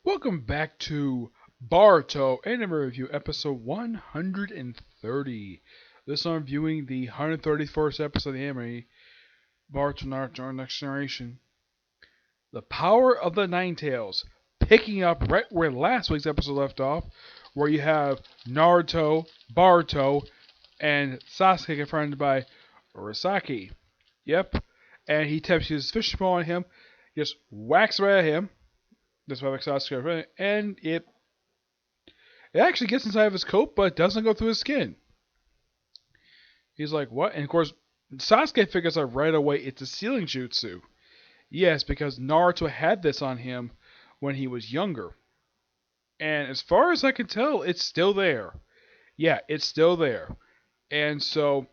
Welcome back to Boruto Anime Review, episode 130. This I'm viewing the 131st episode of the anime, Boruto Naruto Next Generation. The Power of the Nine Tails, picking up right where last week's episode left off, where you have Naruto, Boruto, and Sasuke confronted by Urasaki. Yep, and he attempts his fishing pole on him, just whacks right at him. That's why Sasuke, and it actually gets inside of his coat, but doesn't go through his skin. He's like, what? And of course, Sasuke figures out right away it's a sealing jutsu. Yes, because Naruto had this on him when he was younger. And as far as I can tell, it's still there. Yeah, it's still there. And so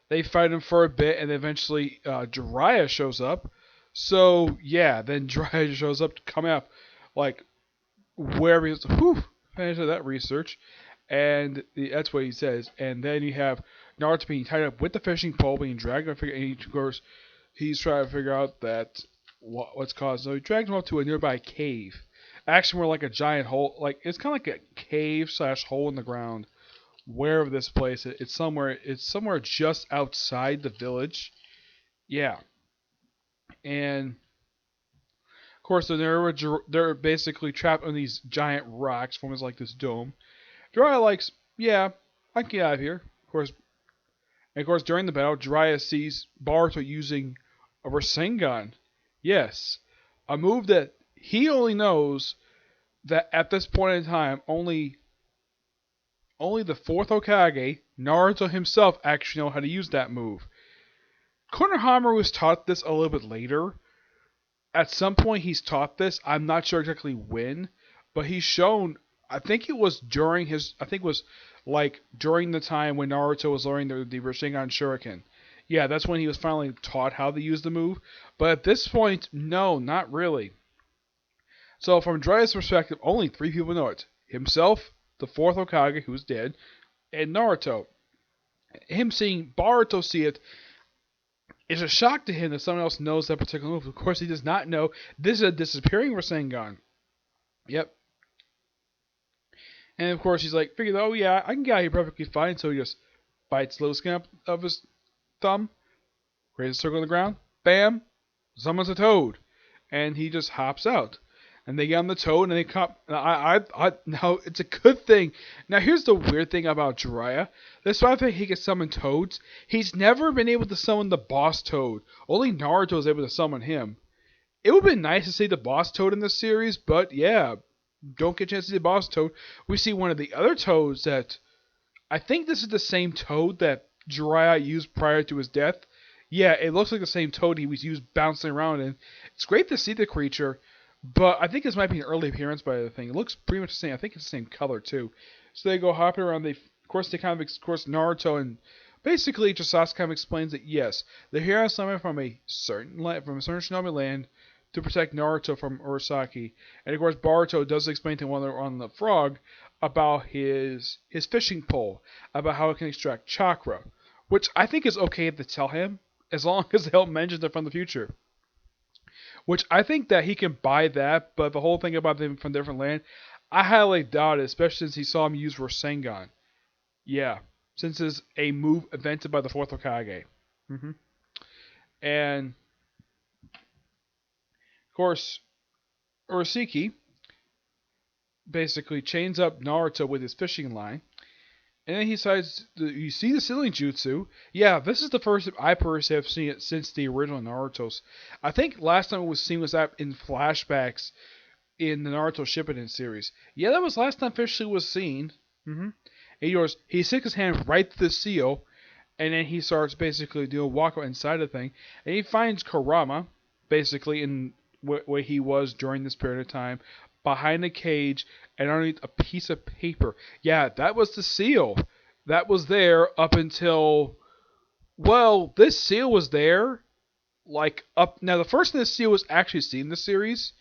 they fight him for a bit, and eventually Jiraiya shows up. So yeah, then Jiraiya shows up to come out, like wherever he's. Whew, finish that research, and that's what he says. And then you have Naruto being tied up with the fishing pole, being dragged. And of course, he's trying to figure out that what's caused. So he drags him up to a nearby cave. Actually, more like a giant hole. Like it's kind of like a cave slash hole in the ground. Wherever this place is, it's somewhere. It's somewhere just outside the village. Yeah, and of course, they're basically trapped on these giant rocks, forming like this dome. Jiraiya likes, yeah, I can get out of here. Of course, during the battle, Jiraiya sees Boruto using a Rasengan. Yes, a move that he only knows that at this point in time, only the fourth Hokage, Naruto himself, actually know how to use that move. Konohamaru was taught this a little bit later. At some point, he's taught this. I'm not sure exactly when, but he's shown. I think it was during his. I think it was like during the time when Naruto was learning the Rasengan Shuriken. Yeah, that's when he was finally taught how to use the move. But at this point, no, not really. So from Jiraiya's perspective, only three people know it: himself, the fourth Hokage, who's dead, and Naruto. Him seeing Boruto see it is a shock to him that someone else knows that particular move. Of course, he does not know this is a disappearing Rasengan. Yep. And of course, he's like, figured, oh yeah, I can get out here perfectly fine. So he just bites the little skin up of his thumb, creates a circle on the ground, bam, summons a toad, and he just hops out. And they get on the toad, and they come. Now it's a good thing. Now here's the weird thing about Jiraiya. That's why I think he can summon toads. He's never been able to summon the boss toad. Only Naruto is able to summon him. It would have been nice to see the boss toad in this series, but yeah, don't get a chance to see the boss toad. We see one of the other toads that I think this is the same toad that Jiraiya used prior to his death. Yeah, it looks like the same toad he was used bouncing around, and it's great to see the creature. But I think this might be an early appearance by the thing. It looks pretty much the same. I think it's the same color too. So they go hopping around. They kind of, Naruto and basically just Sasuke kind of explains that yes, they're here on summon from a certain Shinobi land to protect Naruto from Urasaki. And of course, Boruto does explain to him while they're on the frog about his fishing pole, about how it can extract chakra, which I think is okay to tell him as long as they'll mention it from the future. Which I think that he can buy that, but the whole thing about them from different land, I highly doubt it, especially since he saw him use Rasengan. Yeah, since it's a move invented by the fourth Hokage. hmm And of course, Urasaki basically chains up Naruto with his fishing line, and then he decides, you see the sealing jutsu? Yeah, this is the first I personally have seen it since the original Naruto's. I think last time it was seen was in flashbacks in the Naruto Shippuden series. Yeah, that was last time officially was seen. He sticks his hand right to the seal, and then he starts basically doing a walk inside the thing, and he finds Kurama, basically in where he was during this period of time, behind a cage and underneath a piece of paper. Yeah, that was the seal. That was there up until, well, this seal was there, like up. Now, the first time this seal was actually seen in the series,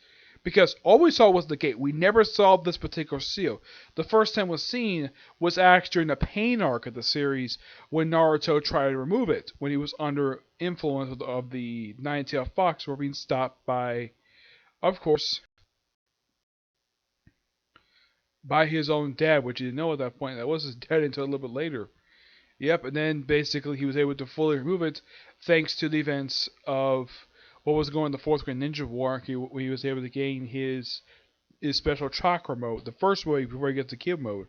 because all we saw was the gate. We never saw this particular seal. The first time it was seen was actually during the pain arc of the series when Naruto tried to remove it, when he was under influence of the Nine-Tailed Fox, were being stopped by, of course, by his own dad, which he didn't know at that point. That was his dad until a little bit later. Yep, and then basically he was able to fully remove it thanks to the events of what was going on in the fourth grade ninja war. He was able to gain his special chakra mode, the first way before he gets the kid mode.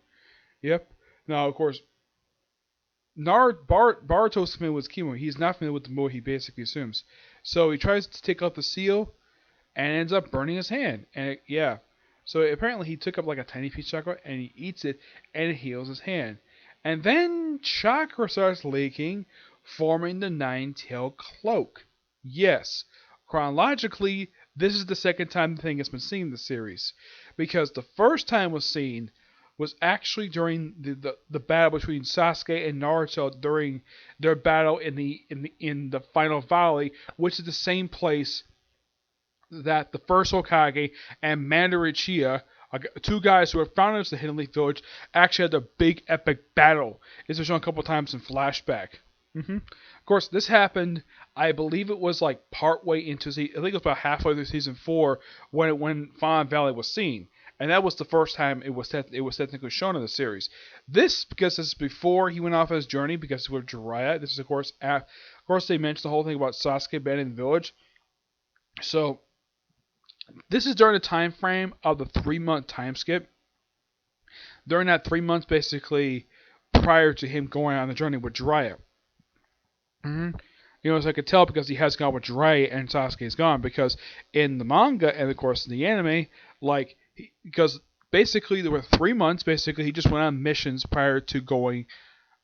Yep. Now, of course, Baruto's familiar with chemo. He's not familiar with the mode he basically assumes. So he tries to take out the seal and ends up burning his hand. Yeah. So apparently he took up like a tiny piece of chakra and he eats it and it heals his hand. And then chakra starts leaking, forming the nine-tailed cloak. Yes. Chronologically, this is the second time the thing has been seen in the series. Because the first time was seen was actually during the battle between Sasuke and Naruto during their battle in the final valley, which is the same place that the first Hokage and Mandarichia, two guys who were founders of the Hidden Leaf Village, actually had a big epic battle. This was shown a couple times in flashback. Of course, this happened. I believe it was like partway into I think it was about halfway through season 4 when Fawn Valley was seen, and that was the first time it was technically shown in the series. Because this is before he went off his journey because with Jiraiya. This is of course they mentioned the whole thing about Sasuke abandoning the village. So this is during the time frame of the 3-month time skip. During that 3 months, basically prior to him going on the journey with Jiraiya. As I could tell because he has gone with Jiraiya and Sasuke is gone. Because in the manga and of course in the anime, because basically there were 3 months. Basically, he just went on missions prior to going,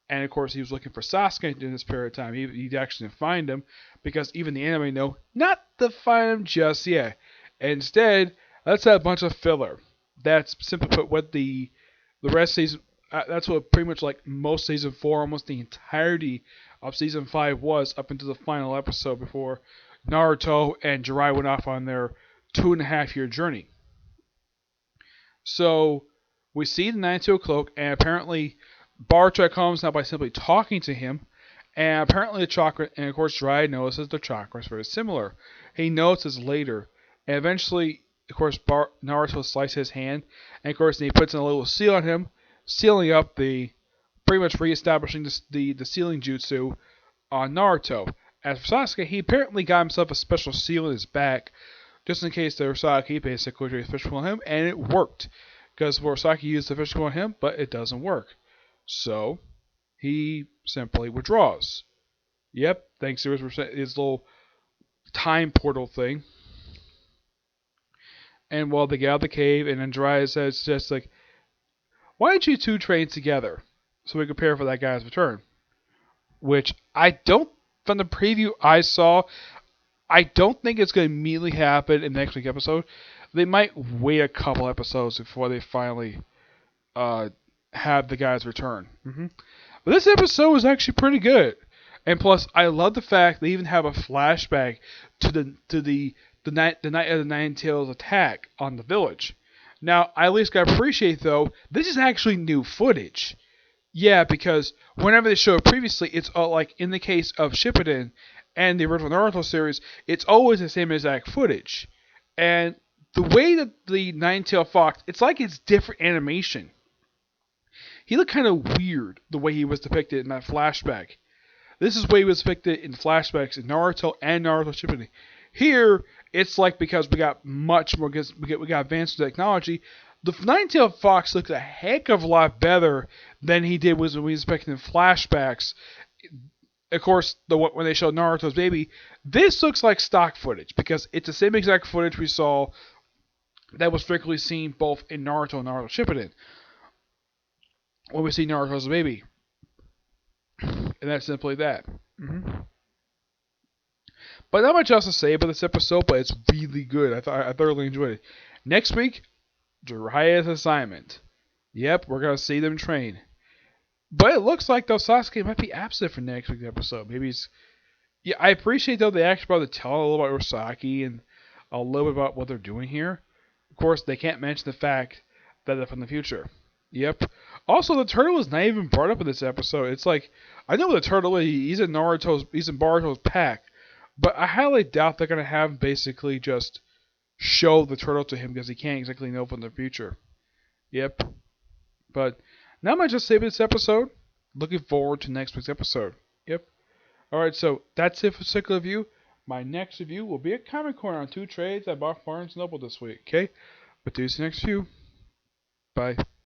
and of course he was looking for Sasuke during this period of time. He actually didn't find him because even the anime know not to find him just yet. Instead, let's have a bunch of filler. That's simply put what the rest of season. That's what pretty much like most season 4, almost the entirety of season 5 was up into the final episode before Naruto and Jiraiya went off on their 2.5-year journey. So we see the Nine-Tailed Cloak, and apparently Baruto comes now by simply talking to him, and apparently the chakra, and of course Jiraiya notices the chakra is very similar. He notices later, and eventually, of course, Naruto slices his hand, and of course he puts in a little seal on him, sealing up pretty much reestablishing the sealing jutsu on Naruto. As for Sasuke, he apparently got himself a special seal in his back, just in case the Urasaki basically used the fishbowl on him, and it worked. Because Urasaki used the fishbowl on him, but it doesn't work. So, he simply withdraws. Yep, thanks to his little time portal thing. And while they get out of the cave, and then Jiraiya says just like, why don't you two train together so we can prepare for that guy's return? Which I don't, from the preview I saw, I don't think it's going to immediately happen in the next week's episode. They might wait a couple episodes before they finally have the guys return. But this episode was actually pretty good. And plus, I love the fact they even have a flashback to the night of the Nine-Tails attack on the village. Now, I at least gotta appreciate, though, this is actually new footage. Yeah, because whenever they showed it previously, it's like in the case of Shippuden and the original Naruto series, it's always the same exact footage. And the way that the Nine-Tailed Fox, it's like it's different animation. He looked kind of weird the way he was depicted in that flashback. This is the way he was depicted in flashbacks in Naruto and Naruto Shippuden. Here, it's like because we got much more, we got advanced technology, the Nine-Tailed Fox looks a heck of a lot better than he did when we was expecting in flashbacks. Of course, when they showed Naruto's baby, this looks like stock footage because it's the same exact footage we saw that was frequently seen both in Naruto and Naruto Shippuden when we see Naruto's baby. And that's simply that. But not much else to say about this episode, but it's really good. I thoroughly enjoyed it. Next week, Jiraiya's assignment. Yep, we're going to see them train. But it looks like, though, Sasuke might be absent for next week's episode. Maybe he's... Yeah, I appreciate, though, they actually brought to tell a little about Urasaki and a little bit about what they're doing here. Of course, they can't mention the fact that they're from the future. Yep. Also, the turtle is not even brought up in this episode. It's like, I know the turtle is. He's in Boruto's pack. But I highly doubt they're going to have him basically just show the turtle to him because he can't exactly know from the future. Yep. But now I might just save this episode. Looking forward to next week's episode. Yep. Alright, so that's it for Cycle Review. My next review will be a comic corner on 2 trades I bought Barnes & Noble this week. Okay? But do you see next review. Bye.